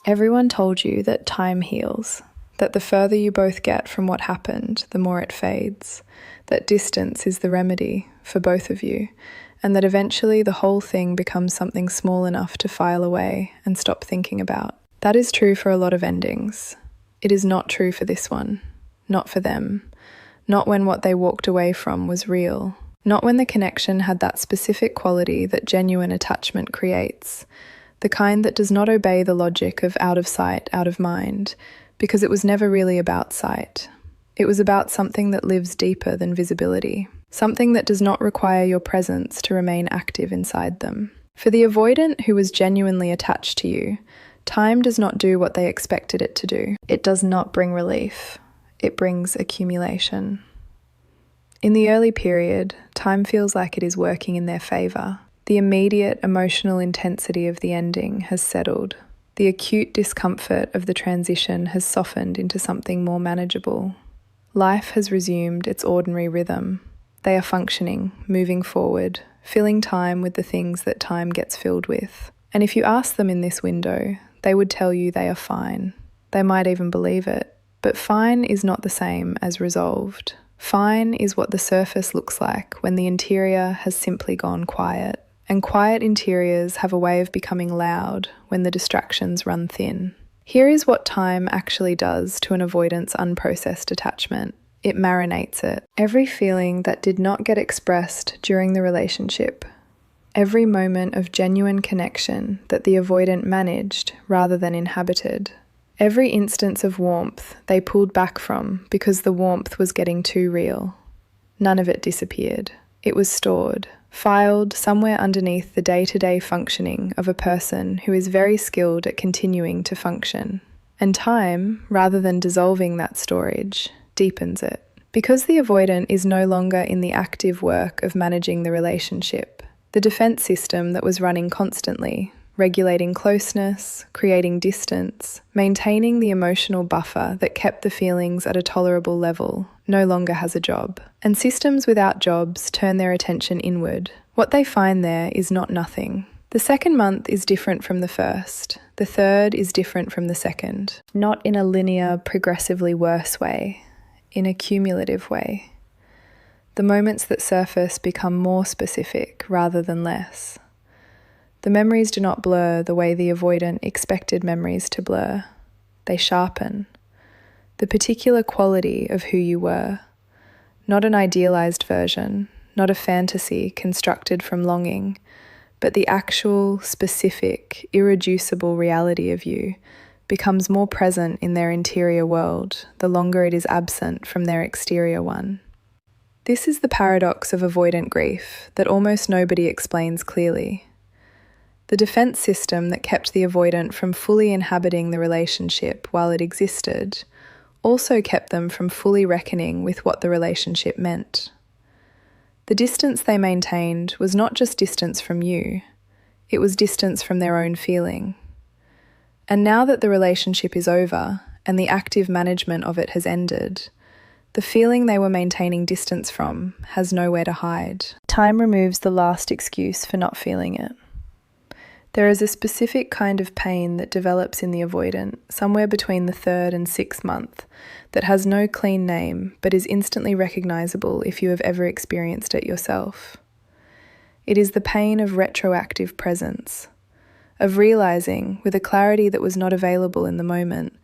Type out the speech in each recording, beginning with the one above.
Everyone told you that time heals, that the further you both get from what happened, the more it fades, that distance is the remedy for both of you, and that eventually the whole thing becomes something small enough to file away and stop thinking about. That is true for a lot of endings. It is not true for this one. Not for them. Not when what they walked away from was real. Not when the connection had that specific quality that genuine attachment creates. The kind that does not obey the logic of out of sight, out of mind, because it was never really about sight. It was about something that lives deeper than visibility. Something that does not require your presence to remain active inside them. For the avoidant who was genuinely attached to you, time does not do what they expected it to do. It does not bring relief. It brings accumulation. In the early period, time feels like it is working in their favour. The immediate emotional intensity of the ending has settled. The acute discomfort of the transition has softened into something more manageable. Life has resumed its ordinary rhythm. They are functioning, moving forward, filling time with the things that time gets filled with. And if you ask them in this window, they would tell you they are fine. They might even believe it. But fine is not the same as resolved. Fine is what the surface looks like when the interior has simply gone quiet. And quiet interiors have a way of becoming loud when the distractions run thin. Here is what time actually does to an avoidant's unprocessed attachment. It marinates it. Every feeling that did not get expressed during the relationship, every moment of genuine connection that the avoidant managed rather than inhabited, every instance of warmth they pulled back from because the warmth was getting too real. None of it disappeared. It was stored, filed somewhere underneath the day-to-day functioning of a person who is very skilled at continuing to function. And time, rather than dissolving that storage, deepens it. Because the avoidant is no longer in the active work of managing the relationship, the defense system that was running constantly, regulating closeness, creating distance, maintaining the emotional buffer that kept the feelings at a tolerable level, no longer has a job. And systems without jobs turn their attention inward. What they find there is not nothing. The second month is different from the first. The third is different from the second. Not in a linear, progressively worse way, in a cumulative way. The moments that surface become more specific rather than less. The memories do not blur the way the avoidant expected memories to blur. They sharpen. The particular quality of who you were. Not an idealized version, not a fantasy constructed from longing, but the actual, specific, irreducible reality of you becomes more present in their interior world the longer it is absent from their exterior one. This is the paradox of avoidant grief that almost nobody explains clearly. The defense system that kept the avoidant from fully inhabiting the relationship while it existed also kept them from fully reckoning with what the relationship meant. The distance they maintained was not just distance from you, it was distance from their own feeling. And now that the relationship is over and the active management of it has ended, the feeling they were maintaining distance from has nowhere to hide. Time removes the last excuse for not feeling it. There is a specific kind of pain that develops in the avoidant somewhere between the 3rd and 6th month that has no clean name but is instantly recognizable if you have ever experienced it yourself. It is the pain of retroactive presence, of realizing, with a clarity that was not available in the moment,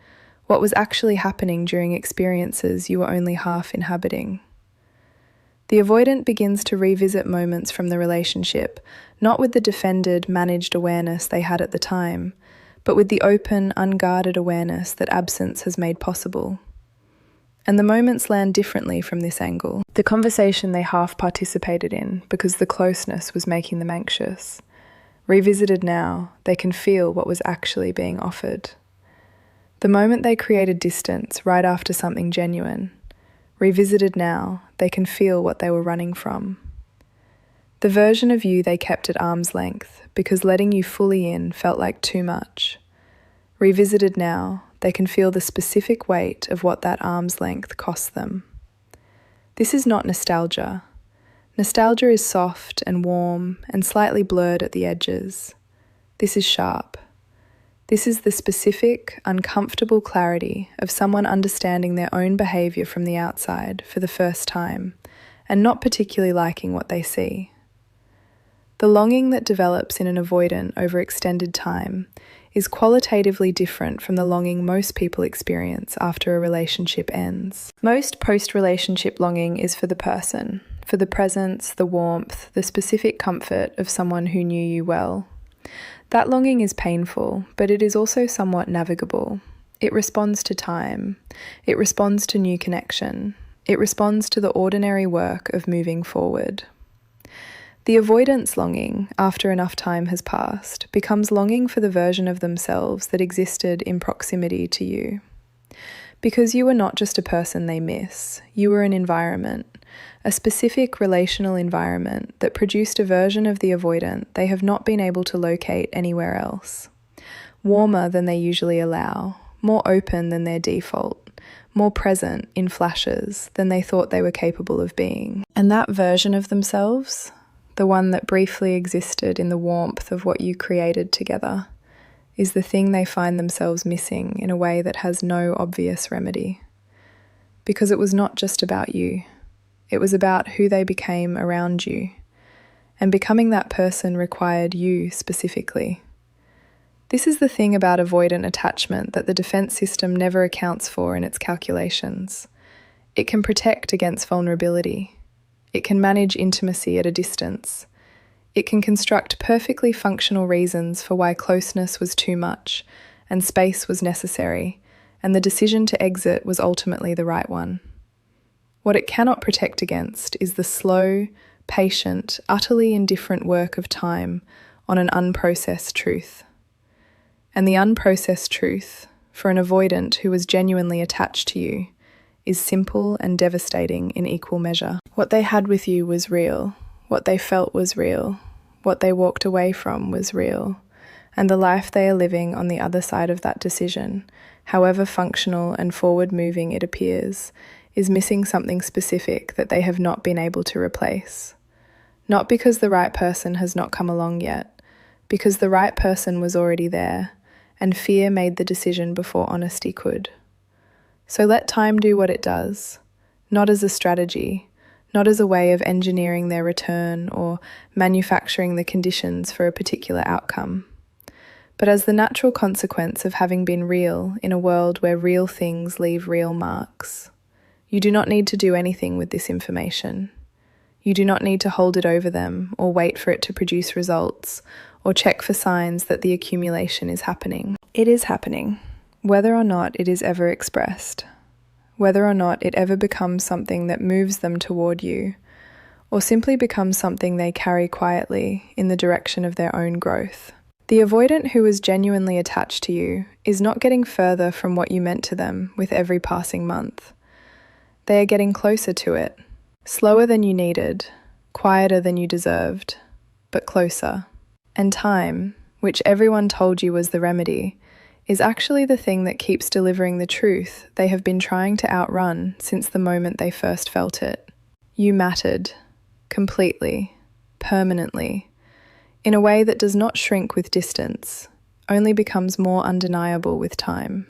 what was actually happening during experiences you were only half inhabiting. The avoidant begins to revisit moments from the relationship, not with the defended, managed awareness they had at the time, but with the open, unguarded awareness that absence has made possible. And the moments land differently from this angle. The conversation they half participated in because the closeness was making them anxious. Revisited now, they can feel what was actually being offered. The moment they created distance right after something genuine. Revisited now, they can feel what they were running from. The version of you they kept at arm's length because letting you fully in felt like too much. Revisited now, they can feel the specific weight of what that arm's length cost them. This is not nostalgia. Nostalgia is soft and warm and slightly blurred at the edges. This is sharp. This is the specific, uncomfortable clarity of someone understanding their own behaviour from the outside for the first time, and not particularly liking what they see. The longing that develops in an avoidant over extended time is qualitatively different from the longing most people experience after a relationship ends. Most post-relationship longing is for the person, for the presence, the warmth, the specific comfort of someone who knew you well. That longing is painful, but it is also somewhat navigable. It responds to time. It responds to new connection. It responds to the ordinary work of moving forward. The avoidance longing, after enough time has passed, becomes longing for the version of themselves that existed in proximity to you. Because you were not just a person they miss, you were an environment, a specific relational environment that produced a version of the avoidant they have not been able to locate anywhere else. Warmer than they usually allow, more open than their default, more present in flashes than they thought they were capable of being. And that version of themselves, the one that briefly existed in the warmth of what you created together, is the thing they find themselves missing in a way that has no obvious remedy. Because it was not just about you. It was about who they became around you. And becoming that person required you specifically. This is the thing about avoidant attachment that the defense system never accounts for in its calculations. It can protect against vulnerability. It can manage intimacy at a distance. It can construct perfectly functional reasons for why closeness was too much and space was necessary, and the decision to exit was ultimately the right one. What it cannot protect against is the slow, patient, utterly indifferent work of time on an unprocessed truth. And the unprocessed truth, for an avoidant who was genuinely attached to you, is simple and devastating in equal measure. What they had with you was real. What they felt was real. What they walked away from was real. And the life they are living on the other side of that decision, however functional and forward-moving it appears, is missing something specific that they have not been able to replace. Not because the right person has not come along yet, because the right person was already there, and fear made the decision before honesty could. So let time do what it does, not as a strategy, not as a way of engineering their return or manufacturing the conditions for a particular outcome, but as the natural consequence of having been real in a world where real things leave real marks. You do not need to do anything with this information. You do not need to hold it over them or wait for it to produce results or check for signs that the accumulation is happening. It is happening, whether or not it is ever expressed, whether or not it ever becomes something that moves them toward you, or simply becomes something they carry quietly in the direction of their own growth. The avoidant who is genuinely attached to you is not getting further from what you meant to them with every passing month. They are getting closer to it, slower than you needed, quieter than you deserved, but closer. And time, which everyone told you was the remedy, is actually the thing that keeps delivering the truth they have been trying to outrun since the moment they first felt it. You mattered, completely, permanently, in a way that does not shrink with distance, only becomes more undeniable with time.